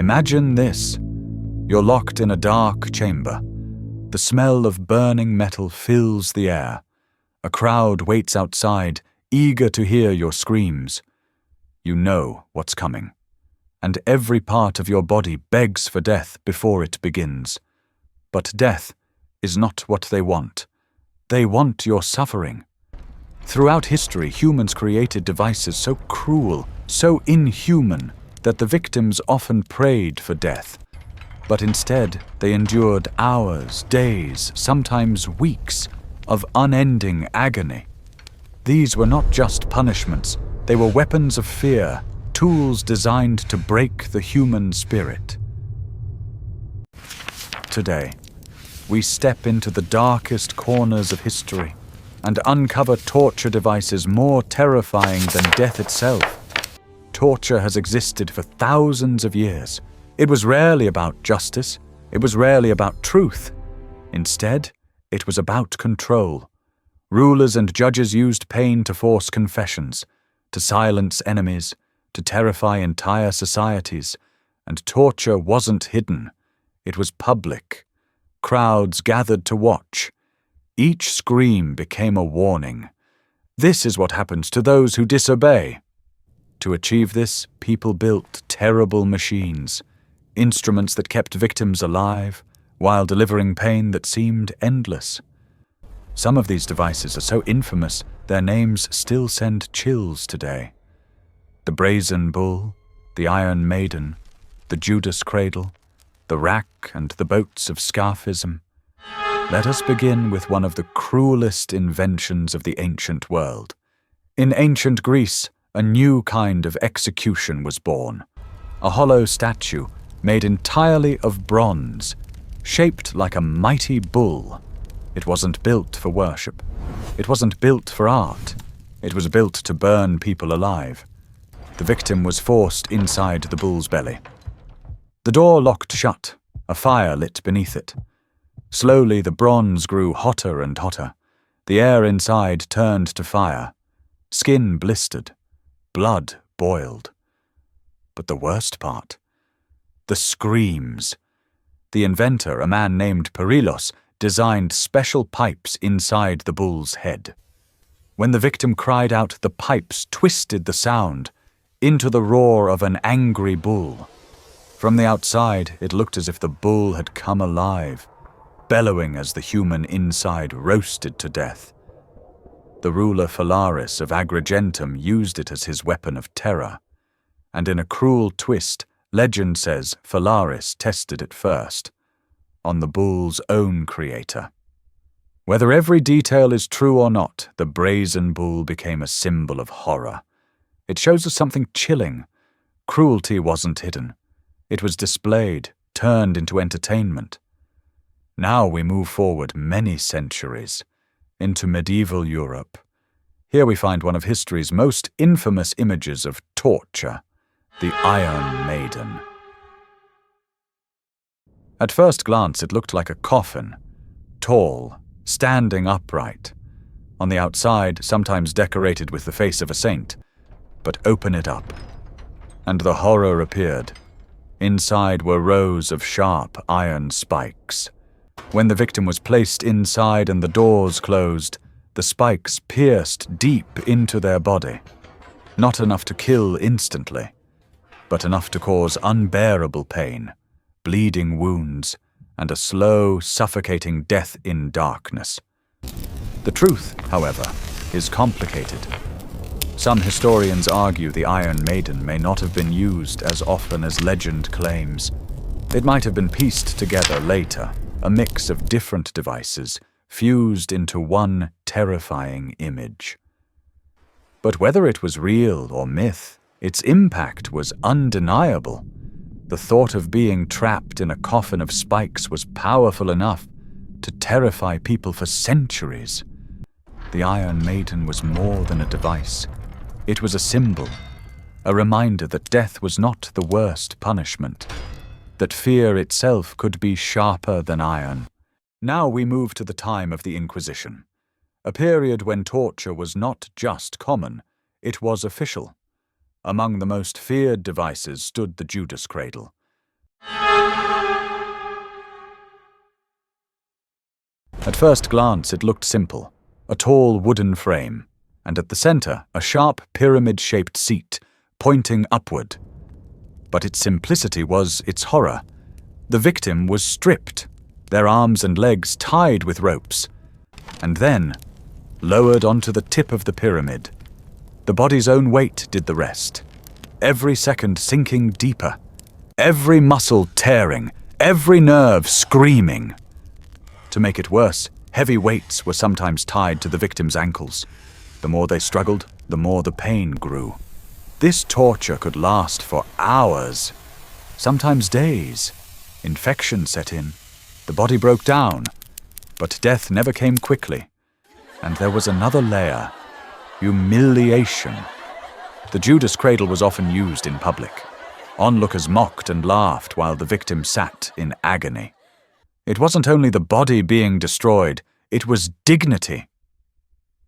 Imagine this. You're locked in a dark chamber. The smell of burning metal fills the air. A crowd waits outside, eager to hear your screams. You know what's coming, and every part of your body begs for death before it begins. But death is not what they want. They want your suffering. Throughout history, humans created devices so cruel, so inhuman, that the victims often prayed for death. But instead, they endured hours, days, sometimes weeks of unending agony. These were not just punishments, they were weapons of fear, tools designed to break the human spirit. Today, we step into the darkest corners of history and uncover torture devices more terrifying than death itself. Torture has existed for thousands of years. It was rarely about justice. It was rarely about truth. Instead, it was about control. Rulers and judges used pain to force confessions, to silence enemies, to terrify entire societies. And torture wasn't hidden. It was public. Crowds gathered to watch. Each scream became a warning. This is what happens to those who disobey. To achieve this, people built terrible machines, instruments that kept victims alive, while delivering pain that seemed endless. Some of these devices are so infamous, their names still send chills today. The brazen bull, the iron maiden, the Judas cradle, the rack and the boats of scaphism. Let us begin with one of the cruelest inventions of the ancient world. In ancient Greece, a new kind of execution was born. A hollow statue made entirely of bronze, shaped like a mighty bull. It wasn't built for worship. It wasn't built for art. It was built to burn people alive. The victim was forced inside the bull's belly. The door locked shut, a fire lit beneath it. Slowly the bronze grew hotter and hotter. The air inside turned to fire. Skin blistered. Blood boiled. But the worst part? The screams. The inventor, a man named Perilos, designed special pipes inside the bull's head. When the victim cried out, the pipes twisted the sound into the roar of an angry bull. From the outside, it looked as if the bull had come alive, bellowing as the human inside roasted to death. The ruler Phalaris of Agrigentum used it as his weapon of terror, and in a cruel twist, legend says Phalaris tested it first, on the bull's own creator. Whether every detail is true or not, the brazen bull became a symbol of horror. It shows us something chilling. Cruelty wasn't hidden. It was displayed, turned into entertainment. Now we move forward many centuries, into medieval Europe. Here we find one of history's most infamous images of torture, the Iron Maiden. At first glance, it looked like a coffin, tall, standing upright. On the outside, sometimes decorated with the face of a saint. But open it up, and the horror appeared. Inside were rows of sharp iron spikes. When the victim was placed inside and the doors closed, the spikes pierced deep into their body. Not enough to kill instantly, but enough to cause unbearable pain, bleeding wounds, and a slow, suffocating death in darkness. The truth, however, is complicated. Some historians argue the Iron Maiden may not have been used as often as legend claims. It might have been pieced together later, a mix of different devices, fused into one terrifying image. But whether it was real or myth, its impact was undeniable. The thought of being trapped in a coffin of spikes was powerful enough to terrify people for centuries. The Iron Maiden was more than a device. It was a symbol, a reminder that death was not the worst punishment, that fear itself could be sharper than iron. Now we move to the time of the Inquisition, a period when torture was not just common, it was official. Among the most feared devices stood the Judas cradle, At first glance, it looked simple. A tall wooden frame, and at the center, a sharp pyramid-shaped seat, pointing upward. But its simplicity was its horror. The victim was stripped, their arms and legs tied with ropes, and then lowered onto the tip of the pyramid. The body's own weight did the rest, every second sinking deeper, every muscle tearing, every nerve screaming. To make it worse, heavy weights were sometimes tied to the victim's ankles. The more they struggled, the more the pain grew. This torture could last for hours, sometimes days. Infection set in. The body broke down, but death never came quickly. And there was another layer: humiliation. The Judas cradle was often used in public. Onlookers mocked and laughed while the victim sat in agony. It wasn't only the body being destroyed, it was dignity.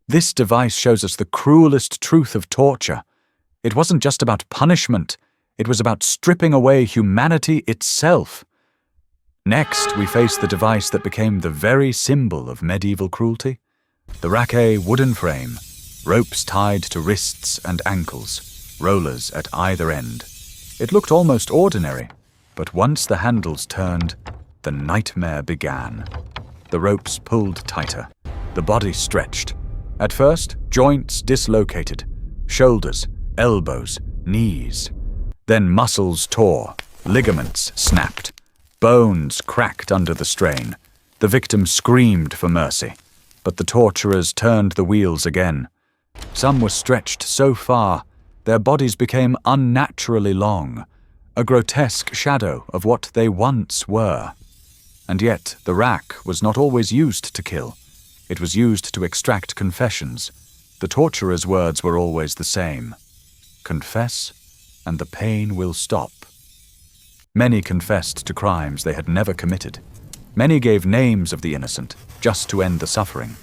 This device shows us the cruelest truth of torture. It wasn't just about punishment, it was about stripping away humanity itself. Next, we face the device that became the very symbol of medieval cruelty: the raquet wooden frame, ropes tied to wrists and ankles, rollers at either end. It looked almost ordinary, but once the handles turned, the nightmare began. The ropes pulled tighter, the body stretched. At first, joints dislocated, shoulders, elbows, knees. Then muscles tore, ligaments snapped, bones cracked under the strain. The victim screamed for mercy, but the torturers turned the wheels again. Some were stretched so far, their bodies became unnaturally long, a grotesque shadow of what they once were. And yet, the rack was not always used to kill. It was used to extract confessions. The torturer's words were always the same: confess, and the pain will stop. Many confessed to crimes they had never committed. Many gave names of the innocent, just to end the suffering.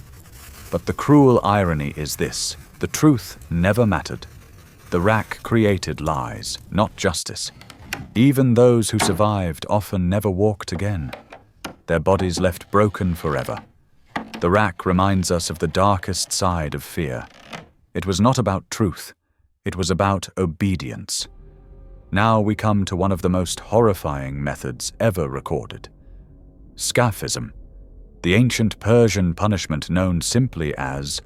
But the cruel irony is this: the truth never mattered. The rack created lies, not justice. Even those who survived often never walked again. Their bodies left broken forever. The rack reminds us of the darkest side of fear. It was not about truth. It was about obedience. Now we come to one of the most horrifying methods ever recorded: scaphism, the ancient Persian punishment known simply as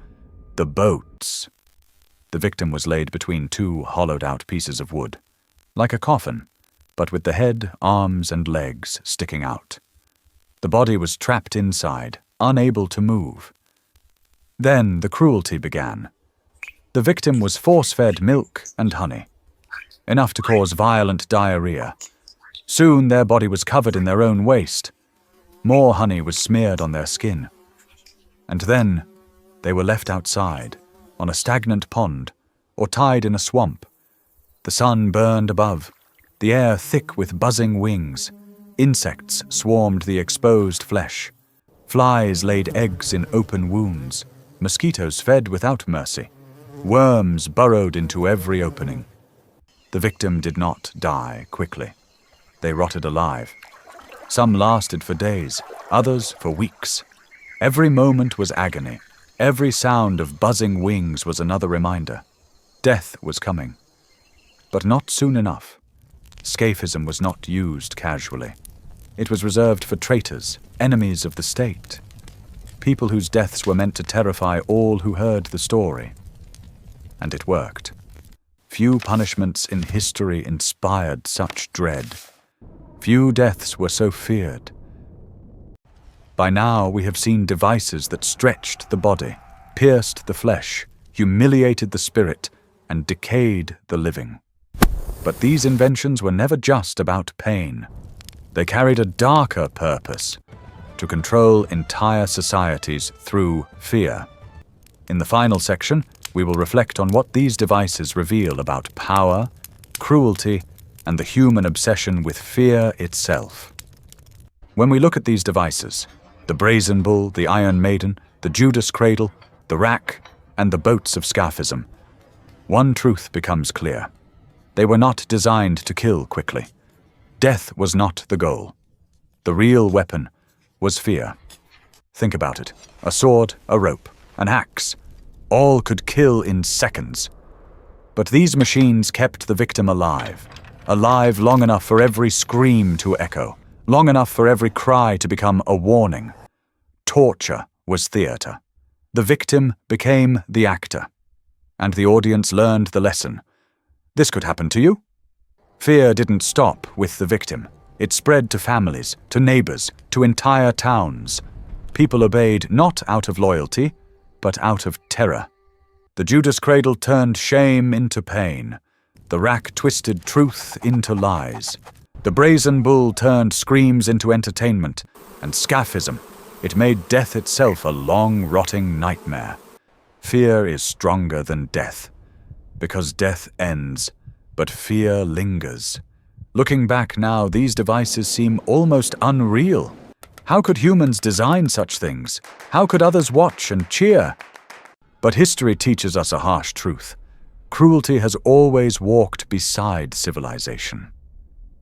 the boats. The victim was laid between two hollowed-out pieces of wood, like a coffin, but with the head, arms, and legs sticking out. The body was trapped inside, unable to move. Then the cruelty began. The victim was force-fed milk and honey, enough to cause violent diarrhea. Soon their body was covered in their own waste. More honey was smeared on their skin. And then they were left outside, on a stagnant pond, or tied in a swamp. The sun burned above, the air thick with buzzing wings. Insects swarmed the exposed flesh. Flies laid eggs in open wounds. Mosquitoes fed without mercy. Worms burrowed into every opening. The victim did not die quickly. They rotted alive. Some lasted for days, others for weeks. Every moment was agony. Every sound of buzzing wings was another reminder. Death was coming. But not soon enough. Scaphism was not used casually. It was reserved for traitors, enemies of the state, people whose deaths were meant to terrify all who heard the story. And it worked. Few punishments in history inspired such dread. Few deaths were so feared. By now we have seen devices that stretched the body, pierced the flesh, humiliated the spirit, and decayed the living. But these inventions were never just about pain. They carried a darker purpose: to control entire societies through fear. In the final section, we will reflect on what these devices reveal about power, cruelty, and the human obsession with fear itself. When we look at these devices, the brazen bull, the iron maiden, the Judas cradle, the rack, and the boats of scaphism, one truth becomes clear. They were not designed to kill quickly. Death was not the goal. The real weapon was fear. Think about it. A sword, a rope, an axe. All could kill in seconds. But these machines kept the victim alive. Alive long enough for every scream to echo. Long enough for every cry to become a warning. Torture was theater. The victim became the actor. And the audience learned the lesson. This could happen to you. Fear didn't stop with the victim. It spread to families, to neighbors, to entire towns. People obeyed not out of loyalty, but out of terror. The Judas cradle turned shame into pain. The rack twisted truth into lies. The brazen bull turned screams into entertainment, and scaphism, it made death itself a long, rotting nightmare. Fear is stronger than death, because death ends, but fear lingers. Looking back now, these devices seem almost unreal. How could humans design such things? How could others watch and cheer? But history teaches us a harsh truth. Cruelty has always walked beside civilization.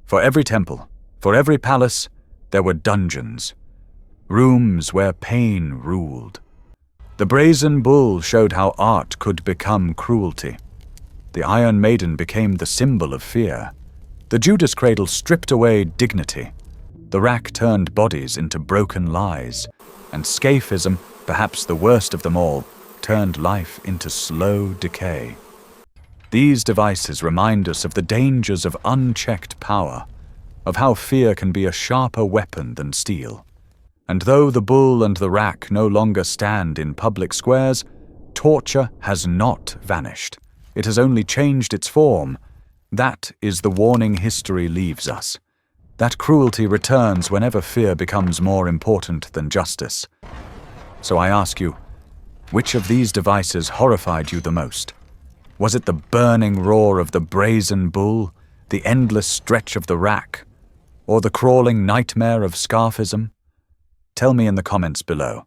For every temple, for every palace, there were dungeons. Rooms where pain ruled. The brazen bull showed how art could become cruelty. The Iron Maiden became the symbol of fear. The Judas cradle stripped away dignity. The rack turned bodies into broken lies. And scaphism, perhaps the worst of them all, turned life into slow decay. These devices remind us of the dangers of unchecked power, of how fear can be a sharper weapon than steel. And though the bull and the rack no longer stand in public squares, torture has not vanished. It has only changed its form. That is the warning history leaves us. That cruelty returns whenever fear becomes more important than justice. So I ask you, which of these devices horrified you the most? Was it the burning roar of the brazen bull, the endless stretch of the rack, or the crawling nightmare of scaphism? Tell me in the comments below.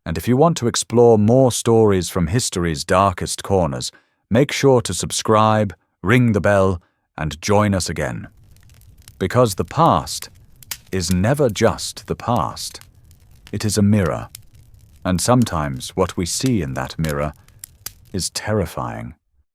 And if you want to explore more stories from history's darkest corners, make sure to subscribe, ring the bell, and join us again. Because the past is never just the past. It is a mirror. And sometimes what we see in that mirror is terrifying.